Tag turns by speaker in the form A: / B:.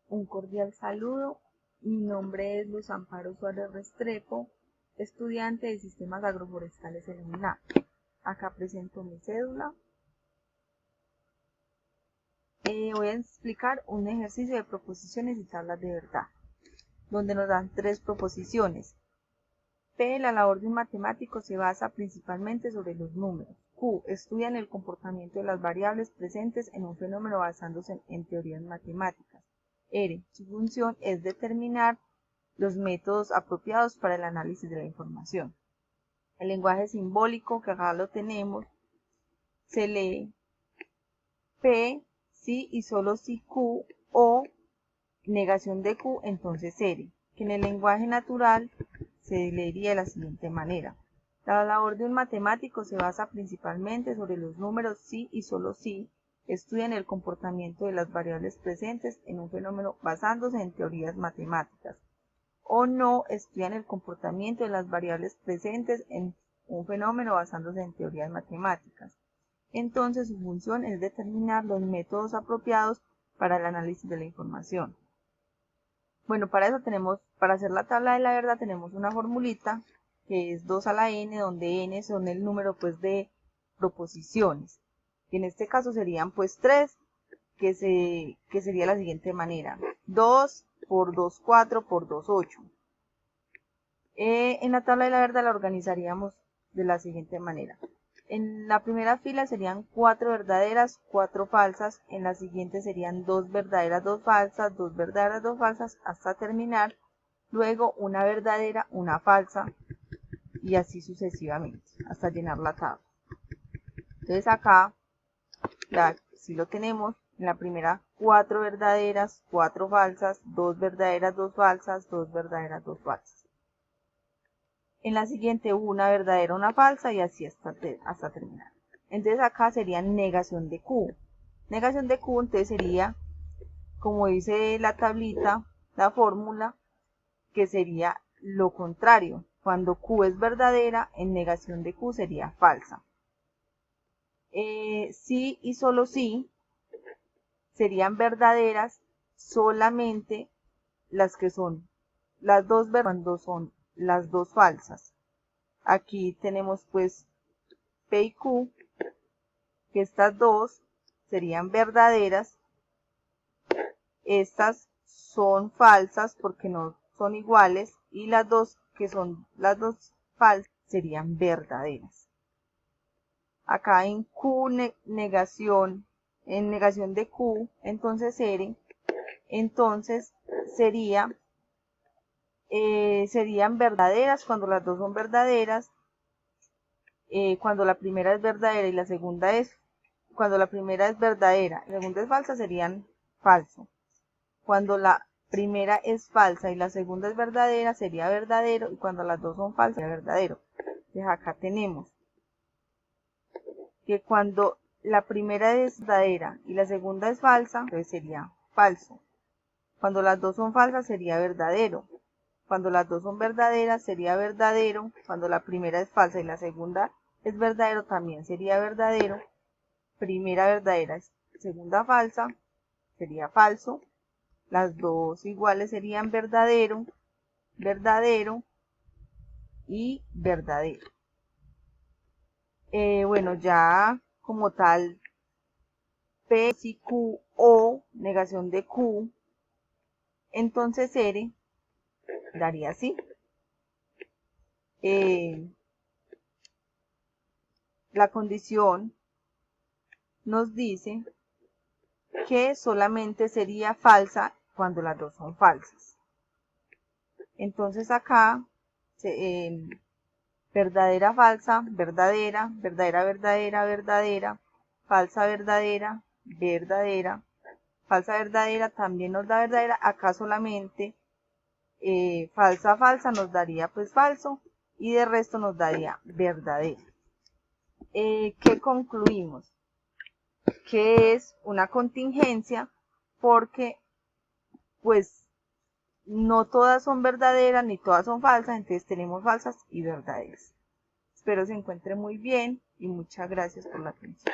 A: Un cordial saludo. Mi nombre es Luz Amparo Suárez Restrepo, estudiante de Sistemas Agroforestales en la UNAM. Acá presento mi cédula. Voy a explicar un ejercicio de proposiciones y tablas de verdad, donde nos dan 3 proposiciones. P. La labor de un matemático se basa principalmente sobre los números. Q. Estudian el comportamiento de las variables presentes en un fenómeno basándose en teorías matemáticas. R. Su función es determinar los métodos apropiados para el análisis de la información. El lenguaje simbólico, que acá lo tenemos, se lee P si y solo si Q, o negación de Q, entonces R, que en el lenguaje natural se leería de la siguiente manera. La labor de un matemático se basa principalmente sobre los números si y solo si estudian el comportamiento de las variables presentes en un fenómeno basándose en teorías matemáticas, o no estudian el comportamiento de las variables presentes en un fenómeno basándose en teorías matemáticas. Entonces su función es determinar los métodos apropiados para el análisis de la información. Bueno, para eso para hacer la tabla de la verdad tenemos una formulita que es 2 a la n, donde n son el número de proposiciones. Y en este caso serían 3, que sería la siguiente manera. 2 por 2, 4 por 2, 8. En la tabla de la verdad la organizaríamos de la siguiente manera. En la primera fila serían 4 verdaderas, 4 falsas. En la siguiente serían 2 verdaderas, 2 falsas, 2 verdaderas, 2 falsas, hasta terminar. Luego una verdadera, una falsa, y así sucesivamente, hasta llenar la tabla. Entonces acá, si lo tenemos, en la primera 4 verdaderas, 4 falsas, 2 verdaderas, 2 falsas, 2 verdaderas, 2 falsas. En la siguiente una verdadera, una falsa, y así hasta terminar. Entonces acá sería negación de Q. Negación de Q entonces sería, como dice la tablita, la fórmula, que sería lo contrario. Cuando Q es verdadera, en negación de Q sería falsa. Sí y solo sí serían verdaderas solamente las que son las dos verdaderas cuando son las dos falsas. Aquí tenemos P y Q, que estas dos serían verdaderas. Estas son falsas porque no son iguales, y las dos que son las dos falsas serían verdaderas. Acá en Q negación de Q, entonces R, entonces serían verdaderas cuando las dos son verdaderas. Cuando la primera es verdadera y la segunda cuando la primera es verdadera y la segunda es falsa, serían falso. Cuando la primera es falsa y la segunda es verdadera, sería verdadero, y cuando las dos son falsas, sería verdadero. Entonces acá tenemos que cuando la primera es verdadera y la segunda es falsa, entonces sería falso. Cuando las dos son falsas, sería verdadero. Cuando las dos son verdaderas, sería verdadero. Cuando la primera es falsa y la segunda es verdadero, también sería verdadero. Primera verdadera, segunda falsa, sería falso. Las dos iguales serían verdadero, verdadero y verdadero. Bueno, ya como tal, P si Q o negación de Q, entonces R daría así. La condición nos dice que solamente sería falsa cuando las dos son falsas. Entonces acá, verdadera, falsa, verdadera, verdadera, verdadera, verdadera, falsa, verdadera, verdadera, falsa, verdadera, también nos da verdadera. Acá solamente falsa, falsa nos daría falso, y de resto nos daría verdadero. ¿Qué concluimos? Que es una contingencia porque no todas son verdaderas ni todas son falsas, entonces tenemos falsas y verdaderas. Espero se encuentre muy bien y muchas gracias por la atención.